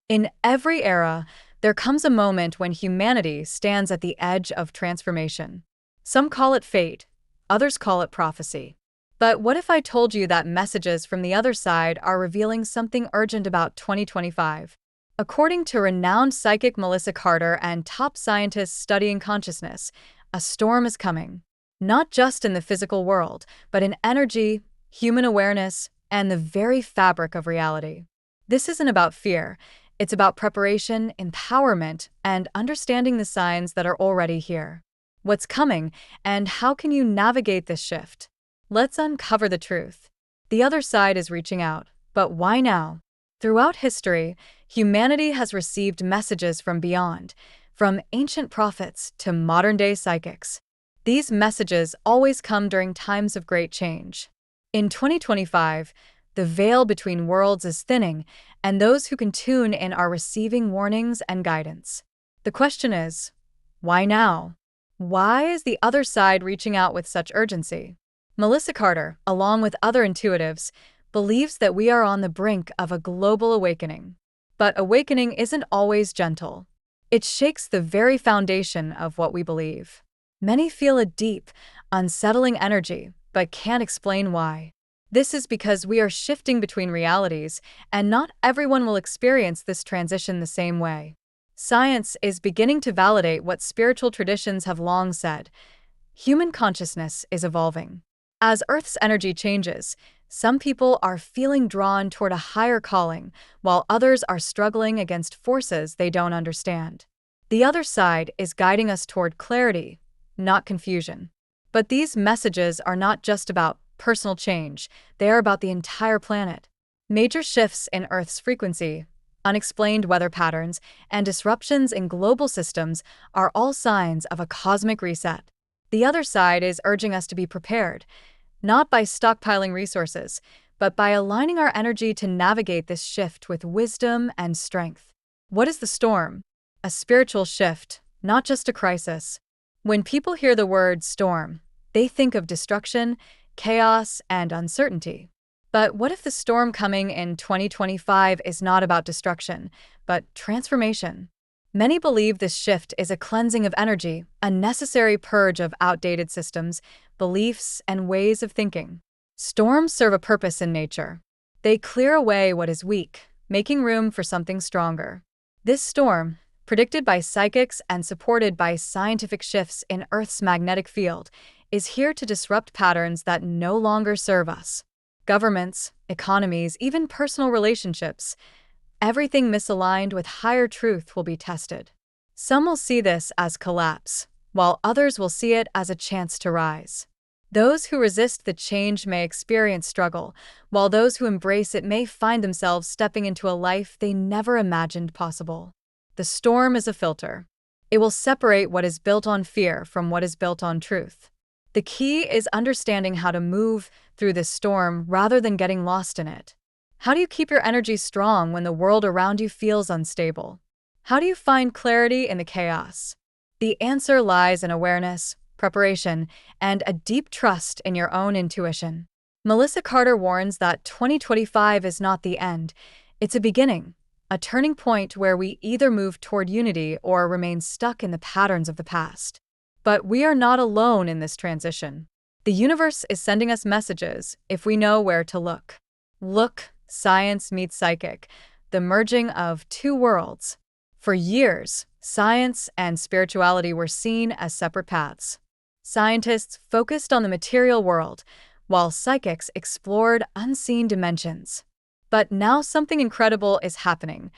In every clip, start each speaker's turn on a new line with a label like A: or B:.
A: In every era, there comes a moment when humanity stands at the edge of transformation. Some call it fate, others call it prophecy. But what if I told you that messages from the other side are revealing something urgent about 2025? According to renowned psychic Melissa Carter and top scientists studying consciousness, a storm is coming. Not just in the physical world, but in energy, human awareness, and the very fabric of reality. This isn't about fear. It's about preparation, empowerment, and understanding the signs that are already here. What's coming, and how can you navigate this shift? Let's uncover the truth. The other side is reaching out, but why now? Throughout history, humanity has received messages from beyond, from ancient prophets to modern-day psychics. These messages always come during times of great change. In 2025, the veil between worlds is thinning, and those who can tune in are receiving warnings and guidance. The question is, why now? Why is the other side reaching out with such urgency? Melissa Carter, along with other intuitives, believes that we are on the brink of a global awakening. But awakening isn't always gentle. It shakes the very foundation of what we believe. Many feel a deep, unsettling energy, but can't explain why. This is because we are shifting between realities, and not everyone will experience this transition the same way. Science is beginning to validate what spiritual traditions have long said. Human consciousness is evolving. As Earth's energy changes, some people are feeling drawn toward a higher calling, while others are struggling against forces they don't understand. The other side is guiding us toward clarity, not confusion. But these messages are not just about personal change, they are about the entire planet. Major shifts in Earth's frequency, unexplained weather patterns, and disruptions in global systems are all signs of a cosmic reset. The other side is urging us to be prepared, not by stockpiling resources, but by aligning our energy to navigate this shift with wisdom and strength. What is the storm? A spiritual shift, not just a crisis. When people hear the word storm, they think of destruction, chaos, and uncertainty. But what if the storm coming in 2025 is not about destruction, but transformation? Many believe this shift is a cleansing of energy, a necessary purge of outdated systems, beliefs, and ways of thinking. Storms serve a purpose in nature. They clear away what is weak, making room for something stronger. This storm, predicted by psychics and supported by scientific shifts in Earth's magnetic field, is here to disrupt patterns that no longer serve us. Governments, economies, even personal relationships, everything misaligned with higher truth will be tested. Some will see this as collapse, while others will see it as a chance to rise. Those who resist the change may experience struggle, while those who embrace it may find themselves stepping into a life they never imagined possible. The storm is a filter. It will separate what is built on fear from what is built on truth. The key is understanding how to move through this storm rather than getting lost in it. How do you keep your energy strong when the world around you feels unstable? How do you find clarity in the chaos? The answer lies in awareness, preparation, and a deep trust in your own intuition. Melissa Carter warns that 2025 is not the end, it's a beginning, a turning point where we either move toward unity or remain stuck in the patterns of the past. But we are not alone in this transition. The universe is sending us messages if we know where to look. Look, science meets psychic, the merging of two worlds. For years, science and spirituality were seen as separate paths. Scientists focused on the material world, while psychics explored unseen dimensions. But now something incredible is happening.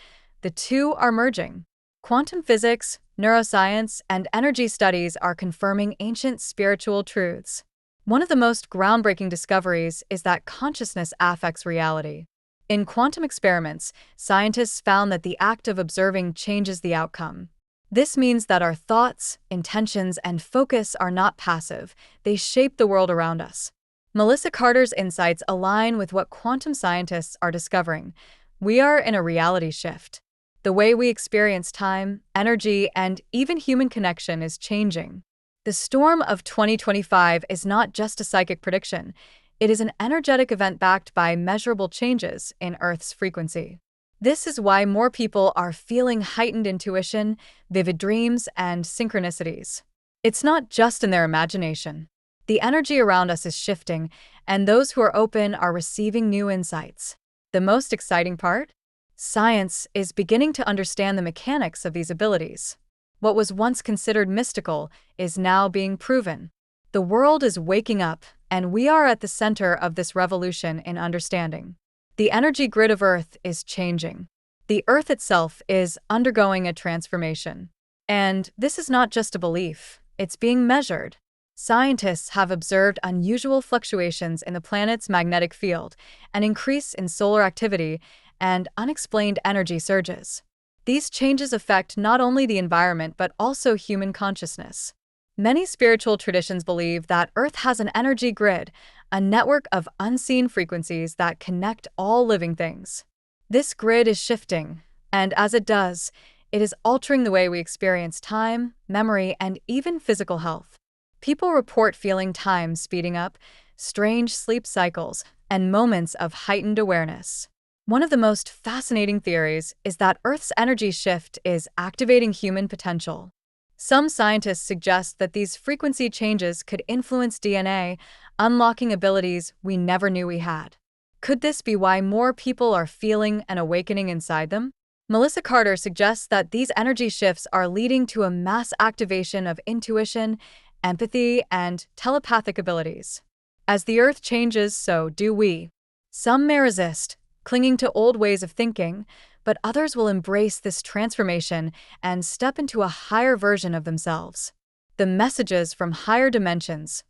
A: The two are merging. Quantum physics, neuroscience, and energy studies are confirming ancient spiritual truths. One of the most groundbreaking discoveries is that consciousness affects reality. In quantum experiments, scientists found that the act of observing changes the outcome. This means that our thoughts, intentions, and focus are not passive, they shape the world around us. Melissa Carter's insights align with what quantum scientists are discovering. We are in a reality shift. The way we experience time, energy, and even human connection is changing. The storm of 2025 is not just a psychic prediction. It is an energetic event backed by measurable changes in Earth's frequency. This is why more people are feeling heightened intuition, vivid dreams, and synchronicities. It's not just in their imagination. The energy around us is shifting, and those who are open are receiving new insights. The most exciting part? Science is beginning to understand the mechanics of these abilities. What was once considered mystical is now being proven. The world is waking up, and we are at the center of this revolution in understanding. The energy grid of Earth is changing. The Earth itself is undergoing a transformation. And this is not just a belief, it's being measured. Scientists have observed unusual fluctuations in the planet's magnetic field, an increase in solar activity, and unexplained energy surges. These changes affect not only the environment but also human consciousness. Many spiritual traditions believe that Earth has an energy grid, a network of unseen frequencies that connect all living things. This grid is shifting, and as it does, it is altering the way we experience time, memory, and even physical health. People report feeling time speeding up, strange sleep cycles, and moments of heightened awareness. One of the most fascinating theories is that Earth's energy shift is activating human potential. Some scientists suggest that these frequency changes could influence DNA, unlocking abilities we never knew we had. Could this be why more people are feeling an awakening inside them? Melissa Carter suggests that these energy shifts are leading to a mass activation of intuition, empathy, and telepathic abilities. As the Earth changes, so do we. Some may resist, clinging to old ways of thinking, but others will embrace this transformation and step into a higher version of themselves. The messages from higher dimensions.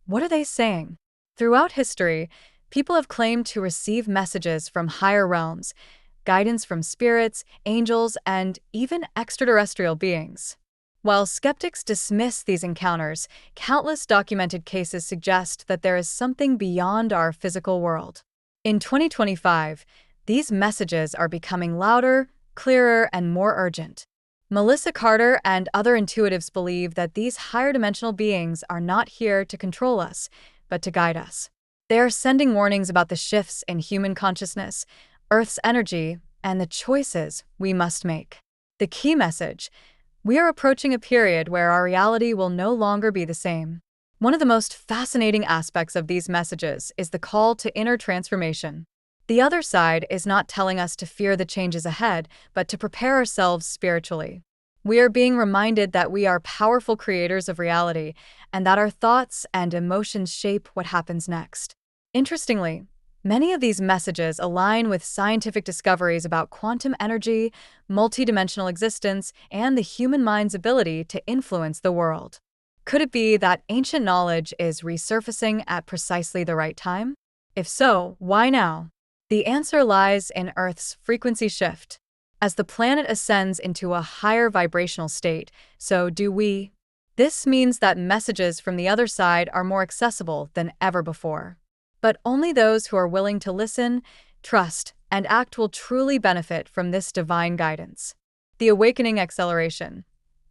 A: What are they saying? Throughout history, people have claimed to receive messages from higher realms, guidance from spirits, angels, and even extraterrestrial beings. While skeptics dismiss these encounters, countless documented cases suggest that there is something beyond our physical world. In 2025, these messages are becoming louder, clearer, and more urgent. Melissa Carter and other intuitives believe that these higher dimensional beings are not here to control us, but to guide us. They are sending warnings about the shifts in human consciousness, Earth's energy, and the choices we must make. The key message: we are approaching a period where our reality will no longer be the same. One of the most fascinating aspects of these messages is the call to inner transformation. The other side is not telling us to fear the changes ahead, but to prepare ourselves spiritually. We are being reminded that we are powerful creators of reality and that our thoughts and emotions shape what happens next. Interestingly, many of these messages align with scientific discoveries about quantum energy, multidimensional existence, and the human mind's ability to influence the world. Could it be that ancient knowledge is resurfacing at precisely the right time? If so, why now? The answer lies in Earth's frequency shift. As the planet ascends into a higher vibrational state, so do we. This means that messages from the other side are more accessible than ever before. But only those who are willing to listen, trust, and act will truly benefit from this divine guidance. The awakening acceleration.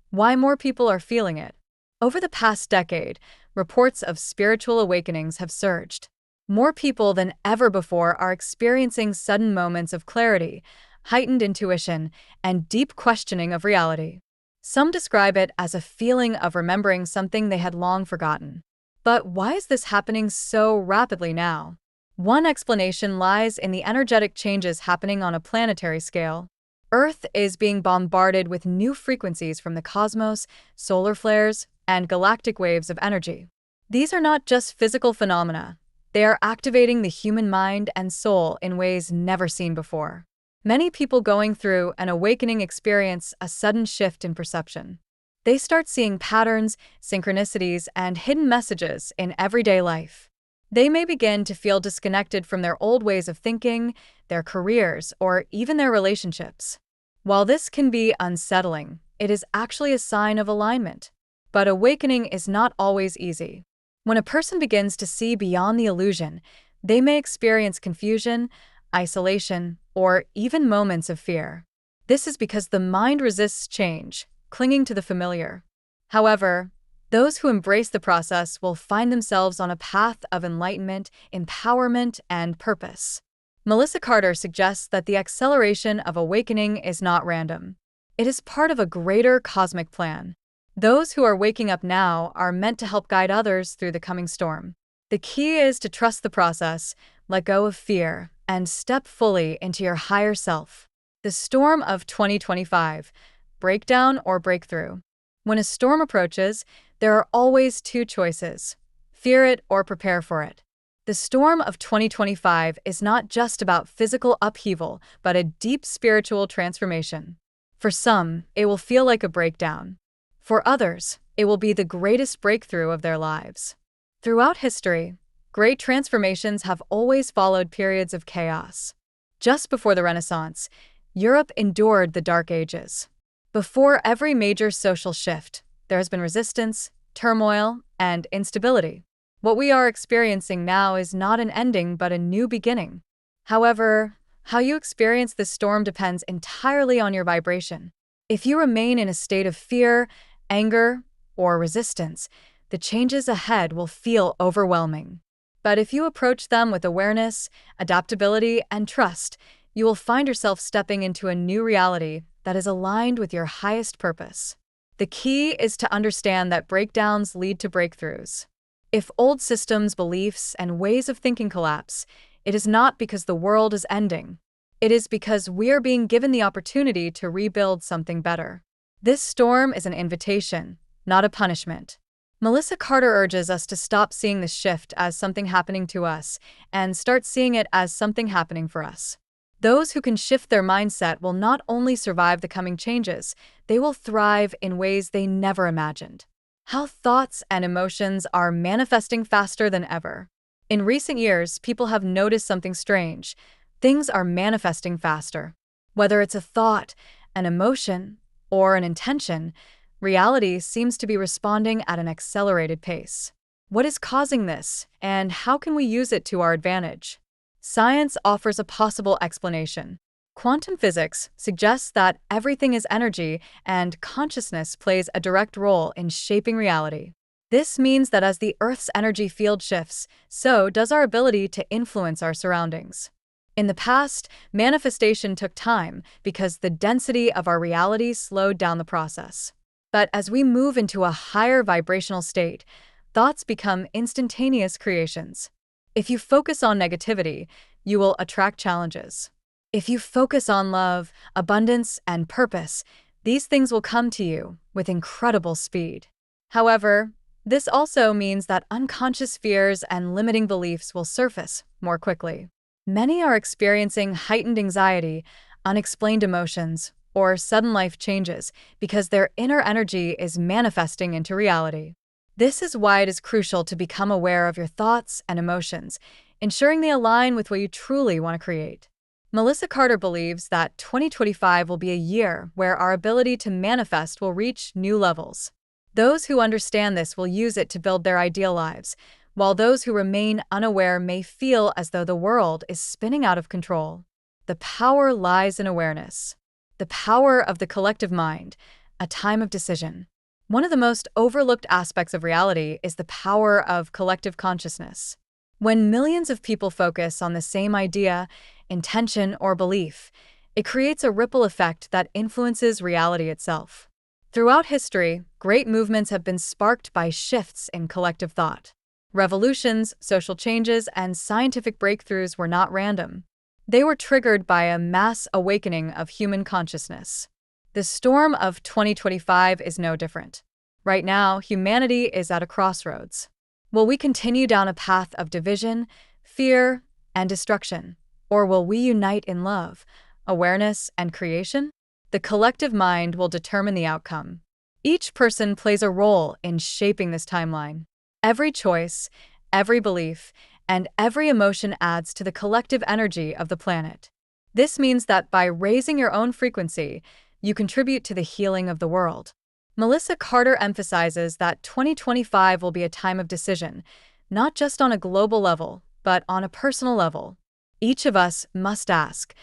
A: Why more people are feeling it? Over the past decade, reports of spiritual awakenings have surged. More people than ever before are experiencing sudden moments of clarity, heightened intuition, and deep questioning of reality. Some describe it as a feeling of remembering something they had long forgotten. But why is this happening so rapidly now? One explanation lies in the energetic changes happening on a planetary scale. Earth is being bombarded with new frequencies from the cosmos, solar flares, and galactic waves of energy. These are not just physical phenomena. They are activating the human mind and soul in ways never seen before. Many people going through an awakening experience a sudden shift in perception. They start seeing patterns, synchronicities, and hidden messages in everyday life. They may begin to feel disconnected from their old ways of thinking, their careers, or even their relationships. While this can be unsettling, it is actually a sign of alignment. But awakening is not always easy. When a person begins to see beyond the illusion, they may experience confusion, isolation, or even moments of fear. This is because the mind resists change, clinging to the familiar. However, those who embrace the process will find themselves on a path of enlightenment, empowerment, and purpose. Melissa Carter suggests that the acceleration of awakening is not random. It is part of a greater cosmic plan. Those who are waking up now are meant to help guide others through the coming storm. The key is to trust the process, let go of fear, and step fully into your higher self. The storm of 2025, breakdown or breakthrough. When a storm approaches, there are always two choices: fear it or prepare for it. The storm of 2025 is not just about physical upheaval, but a deep spiritual transformation. For some, it will feel like a breakdown. For others, it will be the greatest breakthrough of their lives. Throughout history, great transformations have always followed periods of chaos. Just before the Renaissance, Europe endured the Dark Ages. Before every major social shift, there has been resistance, turmoil, and instability. What we are experiencing now is not an ending but a new beginning. However, how you experience this storm depends entirely on your vibration. If you remain in a state of fear, anger, or resistance, the changes ahead will feel overwhelming. But if you approach them with awareness, adaptability, and trust, you will find yourself stepping into a new reality that is aligned with your highest purpose. The key is to understand that breakdowns lead to breakthroughs. If old systems, beliefs, and ways of thinking collapse, it is not because the world is ending. It is because we are being given the opportunity to rebuild something better. This storm is an invitation, not a punishment. Melissa Carter urges us to stop seeing the shift as something happening to us and start seeing it as something happening for us. Those who can shift their mindset will not only survive the coming changes, they will thrive in ways they never imagined. How thoughts and emotions are manifesting faster than ever. In recent years, people have noticed something strange. Things are manifesting faster. Whether it's a thought, an emotion, or an intention, reality seems to be responding at an accelerated pace. What is causing this, and how can we use it to our advantage? Science offers a possible explanation. Quantum physics suggests that everything is energy and consciousness plays a direct role in shaping reality. This means that as the Earth's energy field shifts, so does our ability to influence our surroundings. In the past, manifestation took time because the density of our reality slowed down the process. But as we move into a higher vibrational state, thoughts become instantaneous creations. If you focus on negativity, you will attract challenges. If you focus on love, abundance, and purpose, these things will come to you with incredible speed. However, this also means that unconscious fears and limiting beliefs will surface more quickly. Many are experiencing heightened anxiety, unexplained emotions, or sudden life changes because their inner energy is manifesting into reality. This is why it is crucial to become aware of your thoughts and emotions, ensuring they align with what you truly want to create. Melissa Carter believes that 2025 will be a year where our ability to manifest will reach new levels. Those who understand this will use it to build their ideal lives, while those who remain unaware may feel as though the world is spinning out of control. The power lies in awareness. The power of the collective mind, a time of decision. One of the most overlooked aspects of reality is the power of collective consciousness. When millions of people focus on the same idea, intention, or belief, it creates a ripple effect that influences reality itself. Throughout history, great movements have been sparked by shifts in collective thought. Revolutions, social changes, and scientific breakthroughs were not random. They were triggered by a mass awakening of human consciousness. The storm of 2025 is no different. Right now, humanity is at a crossroads. Will we continue down a path of division, fear, and destruction? Or will we unite in love, awareness, and creation? The collective mind will determine the outcome. Each person plays a role in shaping this timeline. Every choice, every belief, and every emotion adds to the collective energy of the planet. This means that by raising your own frequency, you contribute to the healing of the world. Melissa Carter emphasizes that 2025 will be a time of decision, not just on a global level, but on a personal level. Each of us must ask,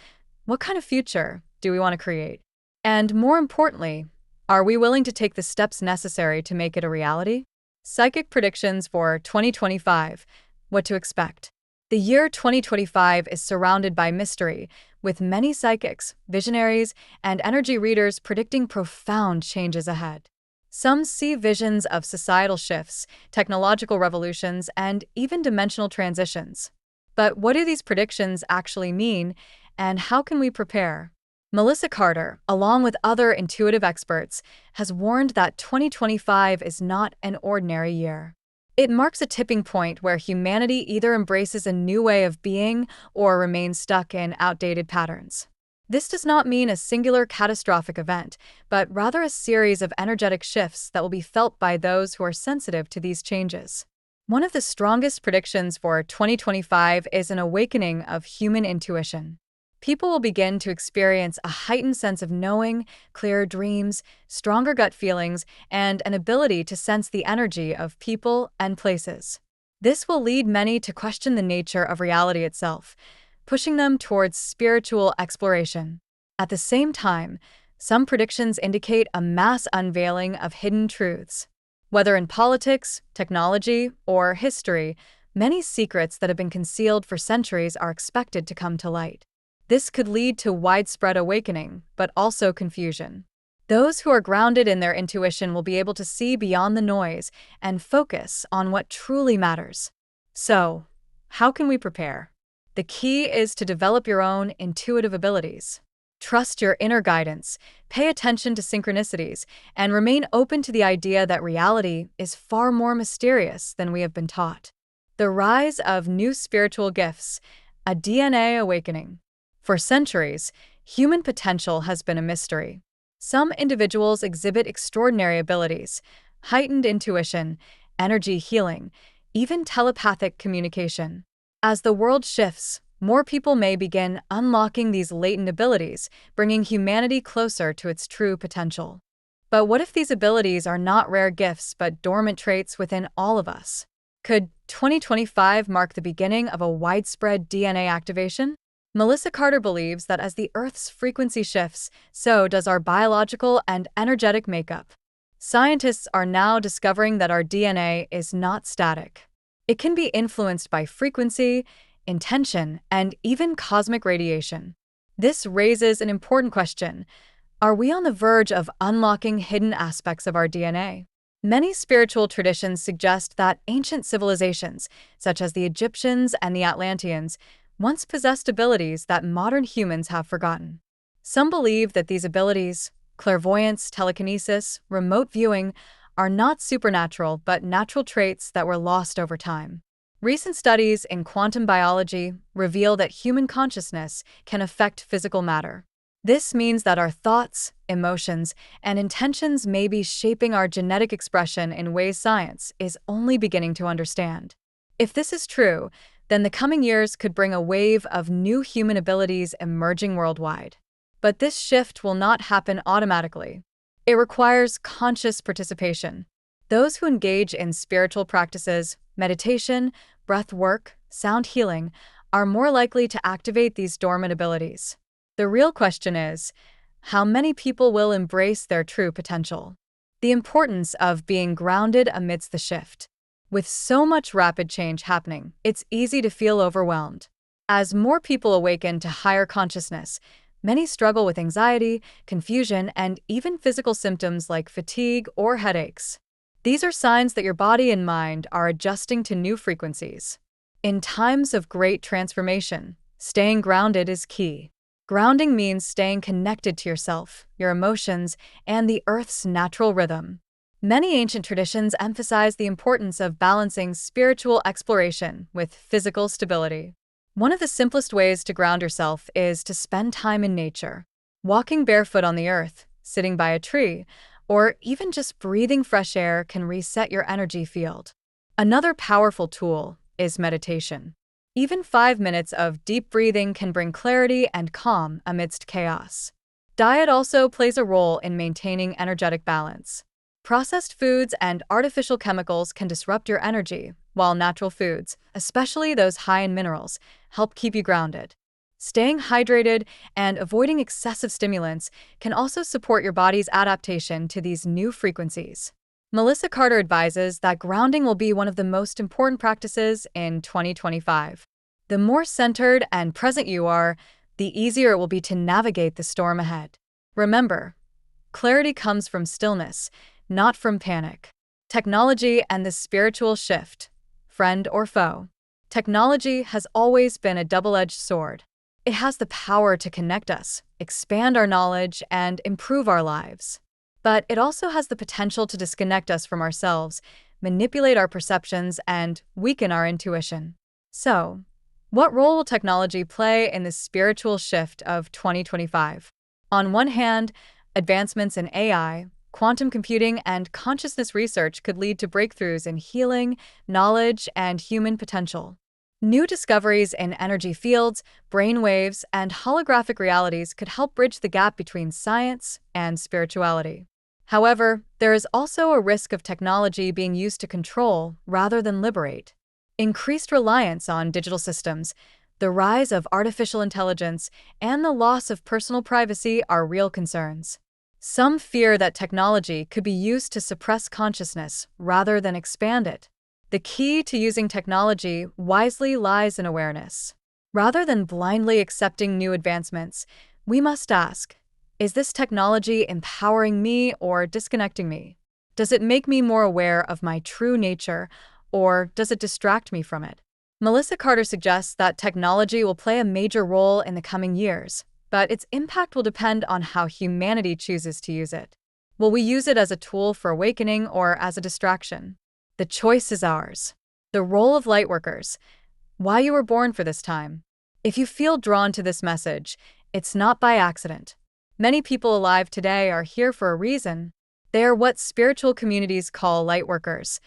A: what kind of future do we want to create? And more importantly, are we willing to take the steps necessary to make it a reality? Psychic predictions for 2025. What to expect. The year 2025 is surrounded by mystery, with many psychics, visionaries, and energy readers predicting profound changes ahead. Some see visions of societal shifts, technological revolutions, and even dimensional transitions. But what do these predictions actually mean, and how can we prepare? Melissa Carter, along with other intuitive experts, has warned that 2025 is not an ordinary year. It marks a tipping point where humanity either embraces a new way of being or remains stuck in outdated patterns. This does not mean a singular catastrophic event, but rather a series of energetic shifts that will be felt by those who are sensitive to these changes. One of the strongest predictions for 2025 is an awakening of human intuition. People will begin to experience a heightened sense of knowing, clearer dreams, stronger gut feelings, and an ability to sense the energy of people and places. This will lead many to question the nature of reality itself, pushing them towards spiritual exploration. At the same time, some predictions indicate a mass unveiling of hidden truths. Whether in politics, technology, or history, many secrets that have been concealed for centuries are expected to come to light. This could lead to widespread awakening, but also confusion. Those who are grounded in their intuition will be able to see beyond the noise and focus on what truly matters. So, how can we prepare? The key is to develop your own intuitive abilities. Trust your inner guidance, pay attention to synchronicities, and remain open to the idea that reality is far more mysterious than we have been taught. The rise of new spiritual gifts, a DNA awakening. For centuries, human potential has been a mystery. Some individuals exhibit extraordinary abilities, heightened intuition, energy healing, even telepathic communication. As the world shifts, more people may begin unlocking these latent abilities, bringing humanity closer to its true potential. But what if these abilities are not rare gifts but dormant traits within all of us? Could 2025 mark the beginning of a widespread DNA activation? Melissa Carter believes that as the Earth's frequency shifts, so does our biological and energetic makeup. Scientists are now discovering that our DNA is not static. It can be influenced by frequency, intention, and even cosmic radiation. This raises an important question. Are we on the verge of unlocking hidden aspects of our DNA? Many spiritual traditions suggest that ancient civilizations, such as the Egyptians and the Atlanteans, once possessed abilities that modern humans have forgotten. Some believe that these abilities, clairvoyance, telekinesis, remote viewing, are not supernatural but natural traits that were lost over time. Recent studies in quantum biology reveal that human consciousness can affect physical matter. This means that our thoughts, emotions, and intentions may be shaping our genetic expression in ways science is only beginning to understand. If this is true, then the coming years could bring a wave of new human abilities emerging worldwide. But this shift will not happen automatically. It requires conscious participation. Those who engage in spiritual practices, meditation, breath work, sound healing, are more likely to activate these dormant abilities. The real question is, how many people will embrace their true potential? The importance of being grounded amidst the shift. With so much rapid change happening, it's easy to feel overwhelmed. As more people awaken to higher consciousness, many struggle with anxiety, confusion, and even physical symptoms like fatigue or headaches. These are signs that your body and mind are adjusting to new frequencies. In times of great transformation, staying grounded is key. Grounding means staying connected to yourself, your emotions, and the Earth's natural rhythm. Many ancient traditions emphasize the importance of balancing spiritual exploration with physical stability. One of the simplest ways to ground yourself is to spend time in nature. Walking barefoot on the earth, sitting by a tree, or even just breathing fresh air can reset your energy field. Another powerful tool is meditation. Even 5 minutes of deep breathing can bring clarity and calm amidst chaos. Diet also plays a role in maintaining energetic balance. Processed foods and artificial chemicals can disrupt your energy, while natural foods, especially those high in minerals, help keep you grounded. Staying hydrated and avoiding excessive stimulants can also support your body's adaptation to these new frequencies. Melissa Carter advises that grounding will be one of the most important practices in 2025. The more centered and present you are, the easier it will be to navigate the storm ahead. Remember, clarity comes from stillness, not from panic. Technology and the spiritual shift, friend or foe. Technology has always been a double-edged sword. It has the power to connect us, expand our knowledge, and improve our lives. But it also has the potential to disconnect us from ourselves, manipulate our perceptions, and weaken our intuition. So, what role will technology play in the spiritual shift of 2025? On one hand, advancements in AI, quantum computing, and consciousness research could lead to breakthroughs in healing, knowledge, and human potential. New discoveries in energy fields, brainwaves, and holographic realities could help bridge the gap between science and spirituality. However, there is also a risk of technology being used to control rather than liberate. Increased reliance on digital systems, the rise of artificial intelligence, and the loss of personal privacy are real concerns. Some fear that technology could be used to suppress consciousness rather than expand it. The key to using technology wisely lies in awareness. Rather than blindly accepting new advancements, we must ask, is this technology empowering me or disconnecting me? Does it make me more aware of my true nature, or does it distract me from it? Melissa Carter suggests that technology will play a major role in the coming years, but its impact will depend on how humanity chooses to use it. Will we use it as a tool for awakening or as a distraction? The choice is ours. The role of lightworkers. Why you were born for this time. If you feel drawn to this message, it's not by accident. Many people alive today are here for a reason. They are what spiritual communities call lightworkers,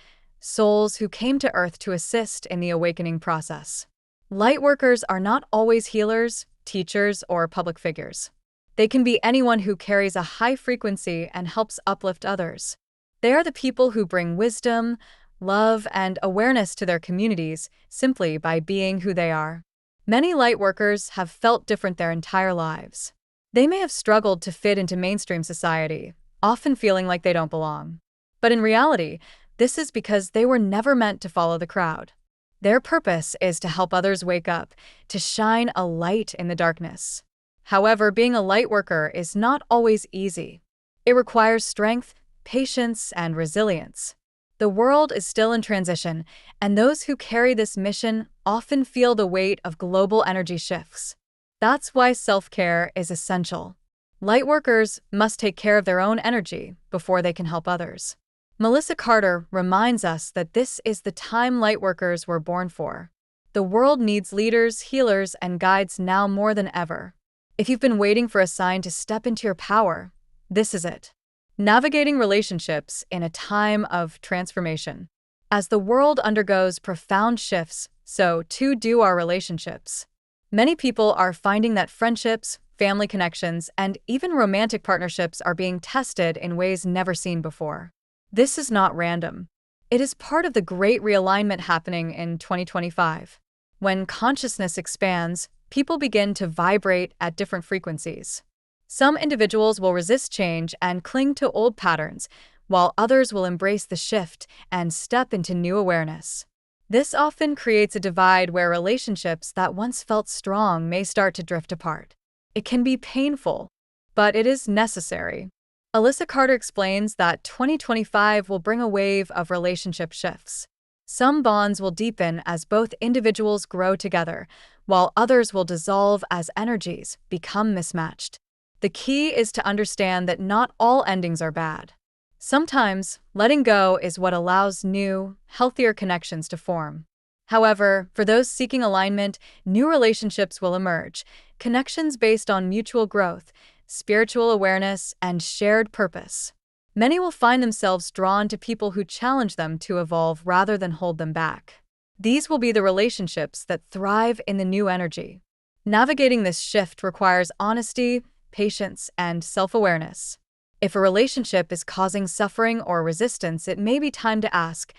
A: souls who came to Earth to assist in the awakening process. Lightworkers are not always healers, teachers, or public figures. They can be anyone who carries a high frequency and helps uplift others. They are the people who bring wisdom, love, and awareness to their communities simply by being who they are. Many lightworkers have felt different their entire lives. They may have struggled to fit into mainstream society, often feeling like they don't belong. But in reality, this is because they were never meant to follow the crowd. Their purpose is to help others wake up, to shine a light in the darkness. However, being a lightworker is not always easy. It requires strength, patience, and resilience. The world is still in transition, and those who carry this mission often feel the weight of global energy shifts. That's why self-care is essential. Lightworkers must take care of their own energy before they can help others. Melissa Carter reminds us that this is the time lightworkers were born for. The world needs leaders, healers, and guides now more than ever. If you've been waiting for a sign to step into your power, this is it. Navigating relationships in a time of transformation. As the world undergoes profound shifts, so too do our relationships. Many people are finding that friendships, family connections, and even romantic partnerships are being tested in ways never seen before. This is not random. It is part of the great realignment happening in 2025. When consciousness expands, people begin to vibrate at different frequencies. Some individuals will resist change and cling to old patterns, while others will embrace the shift and step into new awareness. This often creates a divide where relationships that once felt strong may start to drift apart. It can be painful, but it is necessary. Alyssa Carter explains that 2025 will bring a wave of relationship shifts. Some bonds will deepen as both individuals grow together, while others will dissolve as energies become mismatched. The key is to understand that not all endings are bad. Sometimes, letting go is what allows new, healthier connections to form. However, for those seeking alignment, new relationships will emerge, connections based on mutual growth, spiritual awareness, and shared purpose. Many will find themselves drawn to people who challenge them to evolve rather than hold them back. These will be the relationships that thrive in the new energy. Navigating this shift requires honesty, patience, and self-awareness. If a relationship is causing suffering or resistance, it may be time to ask,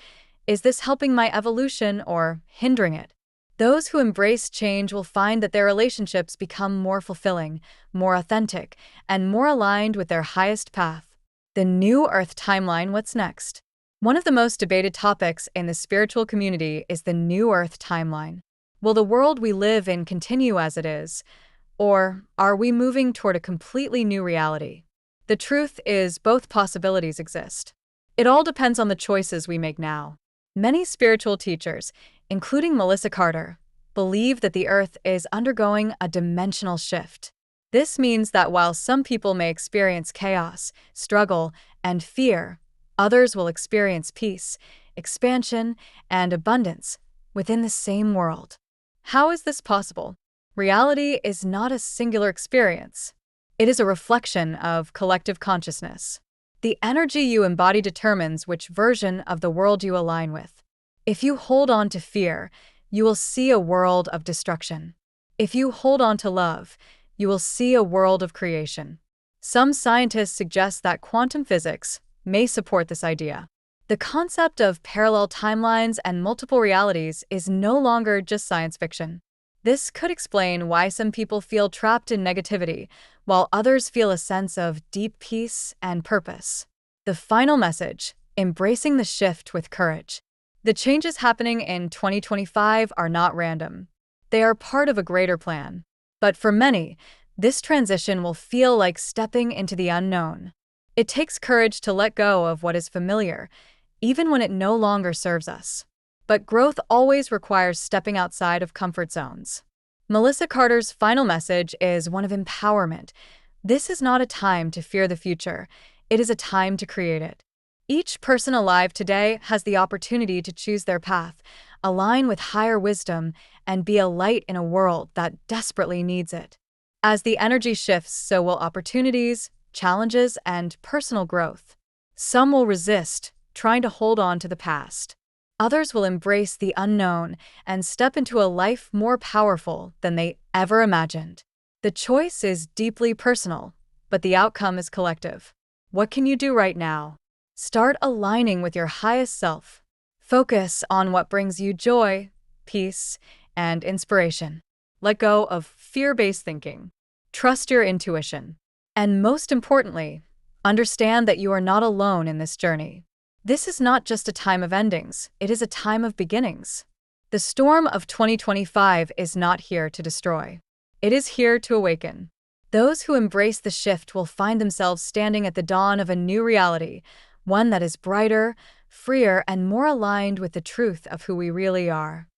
A: is this helping my evolution or hindering it? Those who embrace change will find that their relationships become more fulfilling, more authentic, and more aligned with their highest path. The New Earth Timeline. What's next? One of the most debated topics in the spiritual community is the New Earth Timeline. Will the world we live in continue as it is, or are we moving toward a completely new reality? The truth is, both possibilities exist. It all depends on the choices we make now. Many spiritual teachers, including Melissa Carter, believe that the Earth is undergoing a dimensional shift. This means that while some people may experience chaos, struggle, and fear, others will experience peace, expansion, and abundance within the same world. How is this possible? Reality is not a singular experience. It is a reflection of collective consciousness. The energy you embody determines which version of the world you align with. If you hold on to fear, you will see a world of destruction. If you hold on to love, you will see a world of creation. Some scientists suggest that quantum physics may support this idea. The concept of parallel timelines and multiple realities is no longer just science fiction. This could explain why some people feel trapped in negativity, while others feel a sense of deep peace and purpose. The final message: embracing the shift with courage. The changes happening in 2025 are not random. They are part of a greater plan. But for many, this transition will feel like stepping into the unknown. It takes courage to let go of what is familiar, even when it no longer serves us. But growth always requires stepping outside of comfort zones. Melissa Carter's final message is one of empowerment. This is not a time to fear the future. It is a time to create it. Each person alive today has the opportunity to choose their path, align with higher wisdom, and be a light in a world that desperately needs it. As the energy shifts, so will opportunities, challenges, and personal growth. Some will resist, trying to hold on to the past. Others will embrace the unknown and step into a life more powerful than they ever imagined. The choice is deeply personal, but the outcome is collective. What can you do right now? Start aligning with your highest self. Focus on what brings you joy, peace, and inspiration. Let go of fear-based thinking. Trust your intuition. And most importantly, understand that you are not alone in this journey. This is not just a time of endings, it is a time of beginnings. The storm of 2025 is not here to destroy. It is here to awaken. Those who embrace the shift will find themselves standing at the dawn of a new reality, one that is brighter, freer, and more aligned with the truth of who we really are.